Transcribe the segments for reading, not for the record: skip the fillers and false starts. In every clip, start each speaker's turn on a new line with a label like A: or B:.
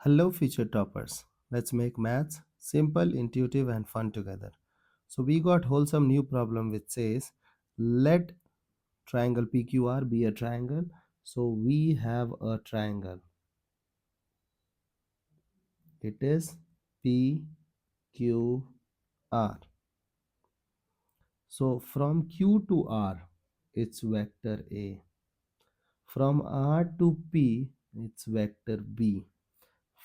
A: Hello, future toppers. Let's make maths simple, intuitive, and fun together. So, we got wholesome new problem which says let triangle PQR be a triangle. So, we have a triangle. It is PQR. So, from Q to R, it's vector A. From R to P, it's vector B.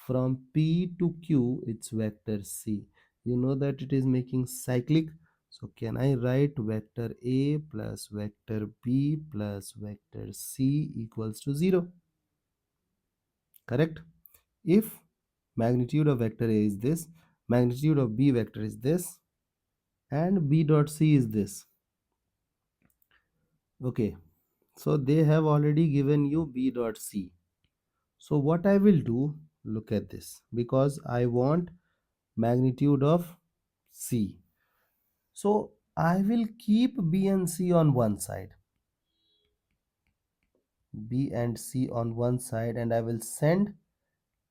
A: From P to Q, it's vector C. You know that it is making cyclic. So can I write vector A plus vector B plus vector C equals to 0? Correct? If magnitude of vector A is this, magnitude of B vector is this, and B dot C is this. Okay, so they have already given you B dot C. So what I will do, look at this, because I want magnitude of C. So I will keep B and C on one side. B and C on one side, and I will send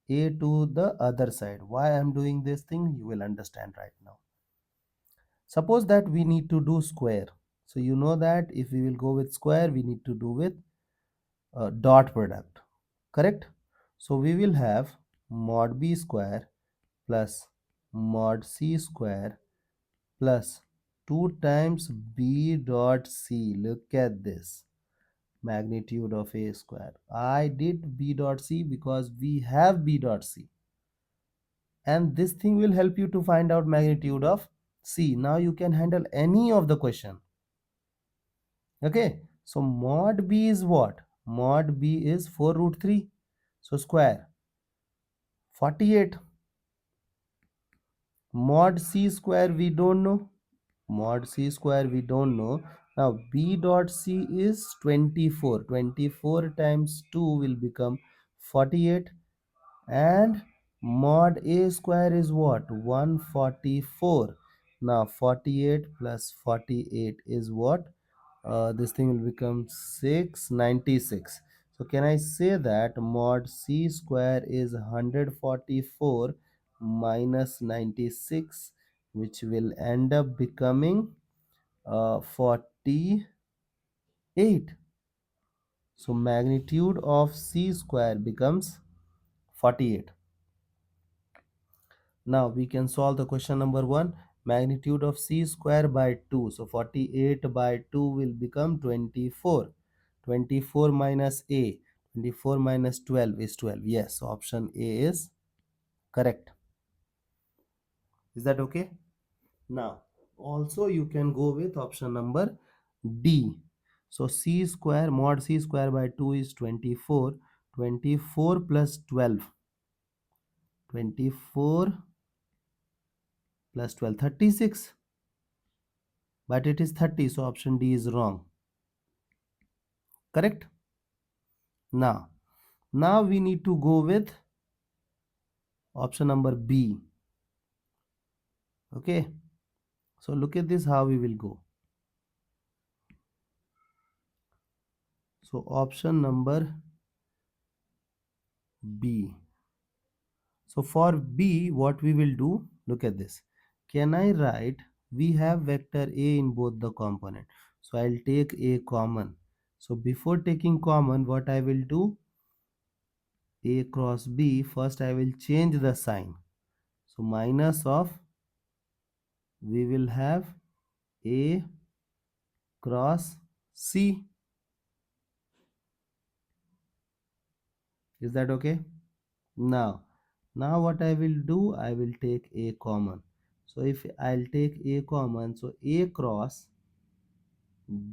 A: A to the other side. Why I am doing this thing, you will understand right now. Suppose that we need to do square. So you know that if we will go with square, we need to do with dot product. Correct? So we will have mod B square plus mod C square plus 2 times B dot C. Look at this. Magnitude of A square. I did B dot C because we have B dot C. And this thing will help you to find out magnitude of C. Now you can handle any of the question. Okay. So mod B is what? Mod B is 4 root 3. So square. 48. Mod C square we don't know. Mod C square we don't know. Now B dot C is 24. 24 times 2 will become 48. And mod A square is what? 144. Now 48 plus 48 is what? This thing will become 696. So can I say that mod C square is 144 minus 96, which will end up becoming 48. So magnitude of C square becomes 48. Now we can solve the question number 1. Magnitude of C square by 2. So 48 by 2 will become 24. 24 minus A. 24 minus 12 is 12. Yes, so option A is correct. Is that okay? Now, also you can go with option number D. So C square, mod C square by 2 is 24. 24 plus 12. 24 plus 12, 36. But it is 30, so option D is wrong. Correct? Now we need to go with option number B. Okay, so look at this, how we will go. So option number B. So for B, what we will do, look at this. Can I write, we have vector A in both the component. So I'll take A common. So before taking common, what I will do, A cross B, first I will change the sign. So minus of, we will have A cross C. Is that okay? Now what I will do, I will take A common. So if I'll take A common, so A cross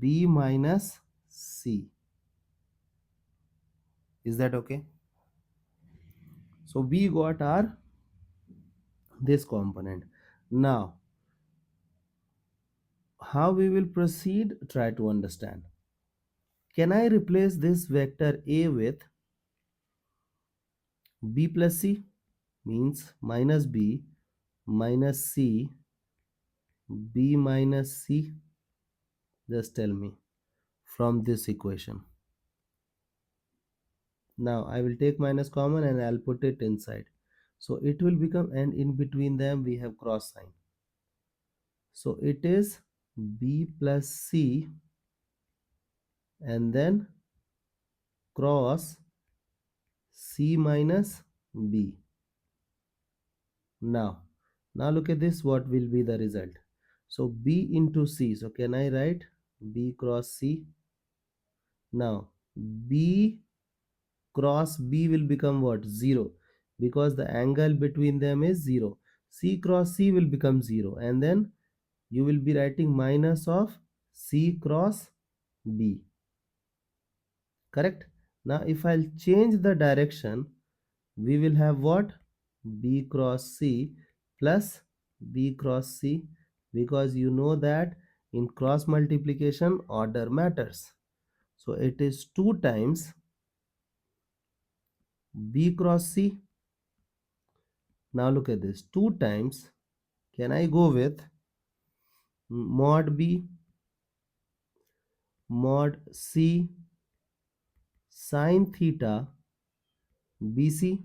A: B minus C. Is that okay? So we got our this component. Now how we will proceed, try to understand. Can I replace this vector A with B plus C? Means minus B minus C, B minus C. Just tell me from this equation. Now I will take minus common and I'll put it inside. So it will become, and in between them we have cross sign. So it is b plus c and then cross c minus b. Now look at this, what will be the result? So b into c, so can I write b cross c? Now b cross b will become what? 0, because the angle between them is 0. C cross c will become 0, and then you will be writing minus of c cross b. Correct? Now if I'll change the direction, we will have what? B cross c plus b cross c, because you know that in cross multiplication order matters. So it is 2 times b cross c. Now look at this, 2 times, can I go with mod b mod c sine theta bc,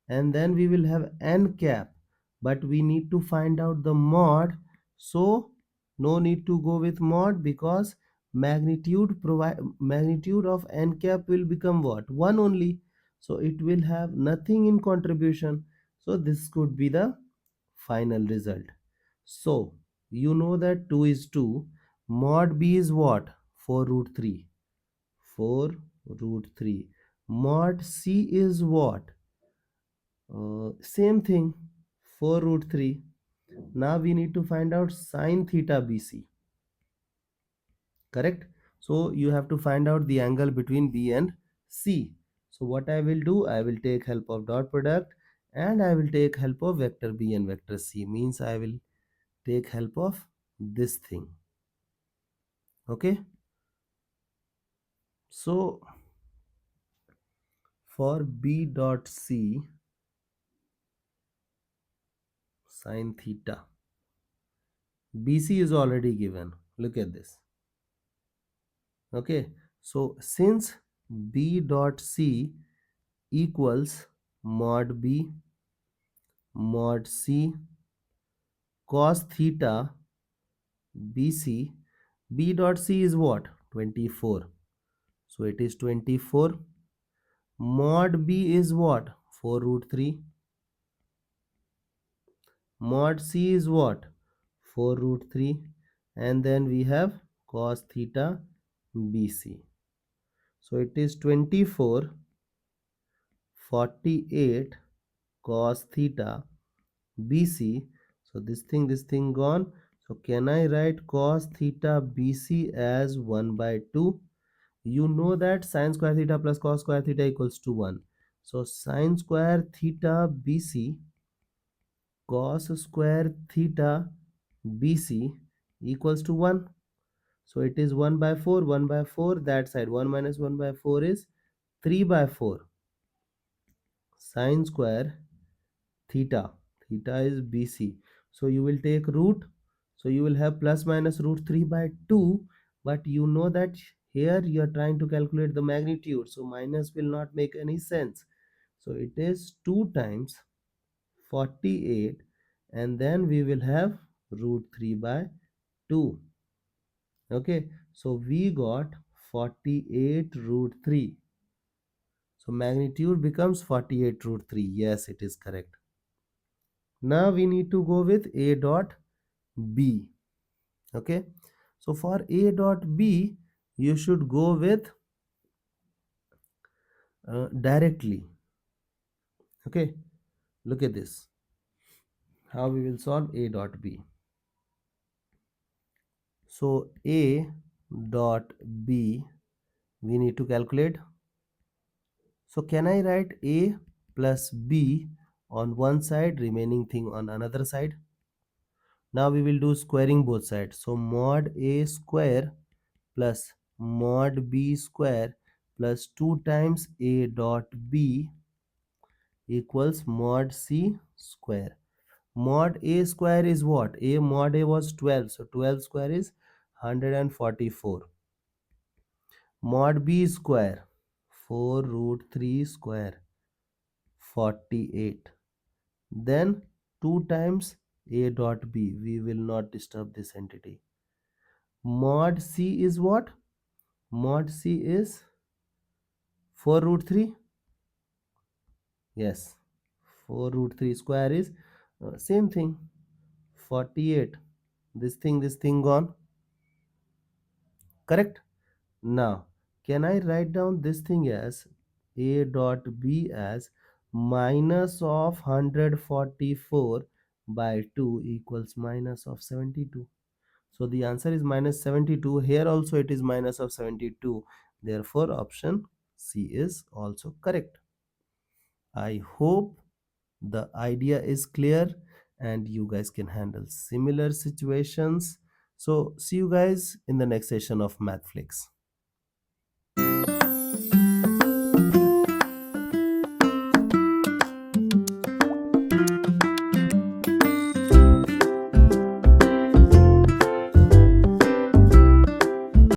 A: and then we will have n cap, but we need to find out the mod. So no need to go with mod, because magnitude of n cap will become what? 1 only. So it will have nothing in contribution. So this could be the final result. So you know that 2 is 2. Mod b is what? 4 root 3. 4 root 3. Mod c is what? Same thing, 4 root 3. Now we need to find out sine theta bc. Correct? So you have to find out the angle between b and c. So what I will do, I will take help of dot product, and I will take help of vector b and vector c. Means I will take help of this thing. Okay? So for b dot c sine theta, bc is already given. Look at this. Okay, so since b dot c equals mod b mod c cos theta bc, b dot c is what? 24. So it is 24. Mod b is what? 4 root 3. Mod c is what? 4 root 3. And then we have cos theta bc. So it is 24, 48 cos theta bc. So this thing gone. So can I write cos theta bc as 1 by 2? You know that sine square theta plus cos square theta equals to 1. So sine square theta bc cos square theta bc equals to 1. So it is 1 by 4, 1 by 4, that side 1 minus 1 by 4 is 3 by 4. Sine square theta, theta is bc. So you will take root, so you will have plus minus root 3 by 2, but you know that here you are trying to calculate the magnitude, so minus will not make any sense. So it is 2 times 48, and then we will have root 3 by 2. Okay, so we got 48 root 3. So magnitude becomes 48 root 3. Yes, it is correct. Now we need to go with a dot b. Okay, so for a dot b you should go with directly. Okay, look at this, how we will solve a dot b. So a dot b we need to calculate. So can I write a plus b on one side, remaining thing on another side? Now we will do squaring both sides. So mod a square plus mod b square plus 2 times a dot b equals mod c square. Mod a square is what? A mod a was 12. So 12 square is 144. Mod b square, 4 root 3 square, 48. then 2 times a dot b. We will not disturb this entity. Mod c is what? Mod c is 4 root 3. Yes, 4 root 3 square is same thing, 48. This thing gone. Correct? Now, can I write down this thing as a dot b as minus of 144 by 2 equals minus of 72. So the answer is minus 72. Here also it is minus of 72. Therefore, option C is also correct. I hope the idea is clear and you guys can handle similar situations. So see you guys in the next session of Mathflix.